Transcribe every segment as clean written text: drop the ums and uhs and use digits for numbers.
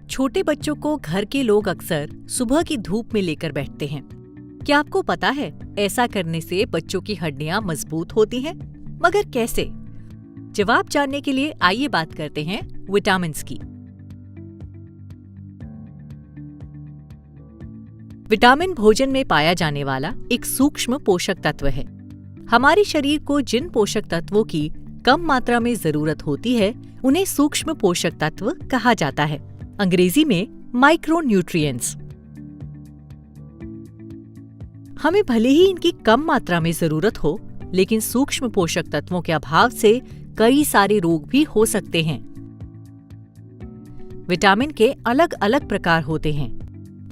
छोटे बच्चों को घर के लोग अक्सर सुबह की धूप में लेकर बैठते हैं। क्या आपको पता है ऐसा करने से बच्चों की हड्डियां मजबूत होती हैं? मगर कैसे? जवाब जानने के लिए आइए बात करते हैं विटामिन्स की। विटामिन भोजन में पाया जाने वाला एक सूक्ष्म पोषक तत्व है। हमारे शरीर को जिन पोषक तत्वों की कम मात्रा में जरूरत होती है उन्हें सूक्ष्म पोषक तत्व कहा जाता है, अंग्रेजी में माइक्रोन्यूट्रिएंट्स। हमें भले ही इनकी कम मात्रा में जरूरत हो, लेकिन सूक्ष्म पोषक तत्वों के अभाव से कई सारे रोग भी हो सकते हैं। विटामिन के अलग अलग प्रकार होते हैं।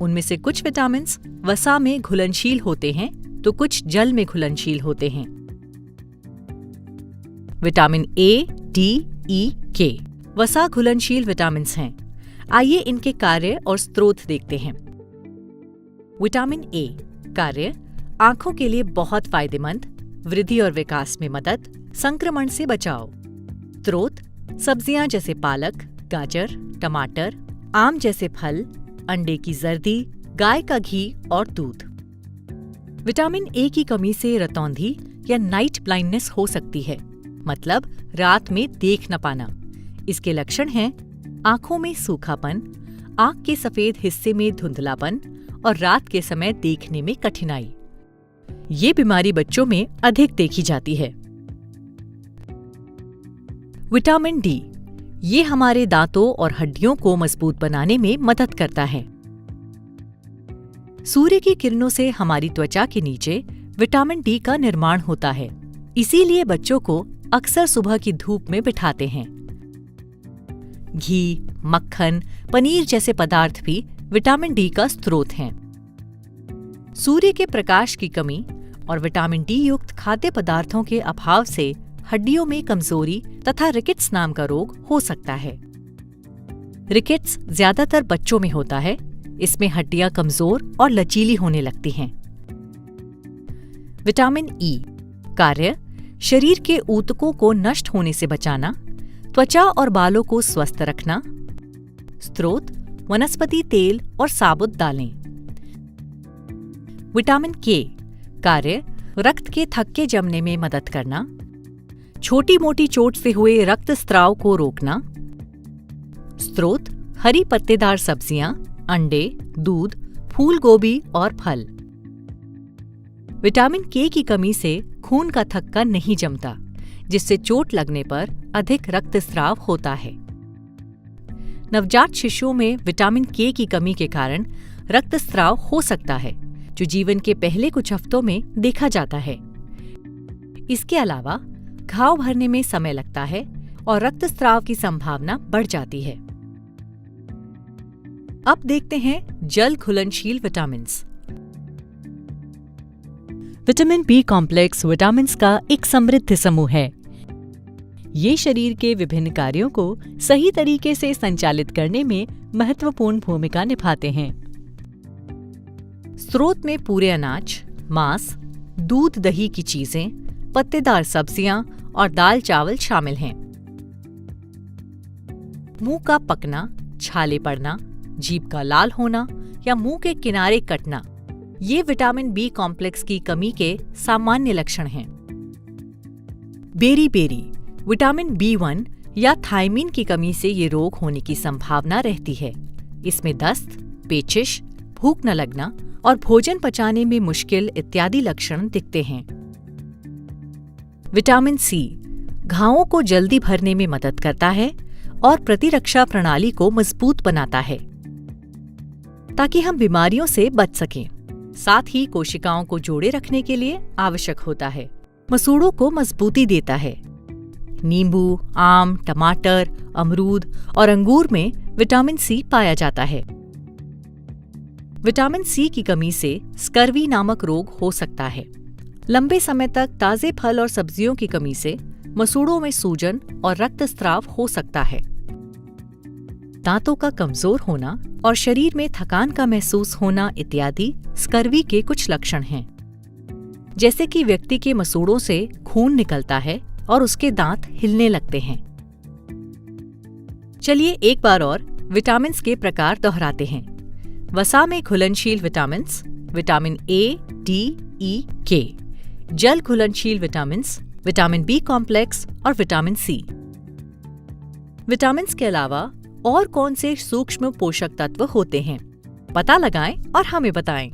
उनमें से कुछ विटामिन्स वसा में घुलनशील होते हैं तो कुछ जल में घुलनशील होते हैं। विटामिन ए, डी, ई, के वसा घुलनशील विटामिन्स हैं। आइए इनके कार्य और स्रोत देखते हैं। विटामिन ए कार्य: आंखों के लिए बहुत फायदेमंद, वृद्धि और विकास में मदद, संक्रमण से बचाव। स्रोत: सब्जियां जैसे पालक, गाजर, टमाटर, आम जैसे फल, अंडे की जर्दी, गाय का घी और दूध। विटामिन ए की कमी से रतौंधी या नाइट ब्लाइंडनेस हो सकती है, मतलब रात में देख न पाना। इसके लक्षण हैं आंखों में सूखापन, आंख के सफेद हिस्से में धुंधलापन और रात के समय देखने में कठिनाई। ये बीमारी बच्चों में अधिक देखी जाती है। विटामिन डी ये हमारे दांतों और हड्डियों को मजबूत बनाने में मदद करता है। सूर्य की किरणों से हमारी त्वचा के नीचे विटामिन डी का निर्माण होता है, इसीलिए बच्चों को अक्सर सुबह की धूप में बिठाते हैं। घी, मक्खन, पनीर जैसे पदार्थ भी विटामिन डी का स्रोत हैं। सूर्य के प्रकाश की कमी और विटामिन डी युक्त खाद्य पदार्थों के अभाव से हड्डियों में कमजोरी तथा रिकेट्स नाम का रोग हो सकता है। रिकेट्स ज्यादातर बच्चों में होता है। इसमें हड्डियां कमजोर और लचीली होने लगती हैं। विटामिन ई कार्य: शरीर के ऊतकों को नष्ट होने से बचाना, त्वचा और बालों को स्वस्थ रखना। स्रोत: वनस्पति तेल और साबुत दालें। विटामिन के कार्य: रक्त के थक्के जमने में मदद करना, छोटी मोटी चोट से हुए रक्तस्राव को रोकना। स्रोत: हरी पत्तेदार सब्जियां, अंडे, दूध, फूल गोभी और फल। विटामिन के की कमी से खून का थक्का नहीं जमता, जिससे चोट लगने पर अधिक रक्तस्राव होता है। नवजात शिशुओं में विटामिन के की कमी के कारण रक्तस्राव हो सकता है, जो जीवन के पहले कुछ हफ्तों में देखा जाता है। इसके अलावा घाव भरने में समय लगता है और रक्तस्राव की संभावना बढ़ जाती है। अब देखते हैं जल घुलनशील vitamins. Vitamin B complex vitamins का एक समृद्ध समूह है। ये शरीर के विभिन्न कार्यों को सही तरीके से संचालित करने में महत्वपूर्ण भूमिका निभाते हैं। स्रोत में पूरे अनाज, मांस, दूध, दही की चीजें, पत्तेदार सब्जियां और दाल चावल शामिल हैं। मुंह का पकना, छाले पड़ना, जीभ का लाल होना या मुंह के किनारे कटना, ये विटामिन बी कॉम्प्लेक्स की कमी के सामान्य लक्षण हैं। बेरी विटामिन B1 या थायमीन की कमी से ये रोग होने की संभावना रहती है। इसमें दस्त, पेचिश, भूख न लगना और भोजन पचाने में मुश्किल इत्यादि लक्षण दिखते हैं। विटामिन सी घावों को जल्दी भरने में मदद करता है और प्रतिरक्षा प्रणाली को मजबूत बनाता है, ताकि हम बीमारियों से बच सकें। साथ ही कोशिकाओं को जोड़े रखने के लिए आवश्यक होता है। मसूड़ों को मजबूती देता है। नींबू, आम, टमाटर, अमरूद और अंगूर में विटामिन सी पाया जाता है। विटामिन सी की कमी से स्कर्वी नामक रोग हो सकता है। लंबे समय तक ताजे फल और सब्जियों की कमी से मसूड़ों में सूजन और रक्तस्राव हो सकता है। दांतों का कमजोर होना और शरीर में थकान का महसूस होना इत्यादि स्कर्वी के कुछ लक्षण हैं। जैसे कि व्यक्ति के मसूड़ों से खून निकलता है और उसके दांत हिलने लगते हैं। चलिए एक बार और विटामिन्स के प्रकार दोहराते हैं। वसा में घुलनशील विटामिन्स, विटामिन ए, डी, ई, के। जल घुलनशील विटामिन्स, विटामिन बी कॉम्प्लेक्स और विटामिन सी। विटामिन्स के अलावा और कौन से सूक्ष्म पोषक तत्व होते हैं? पता लगाएं और हमें बताएं।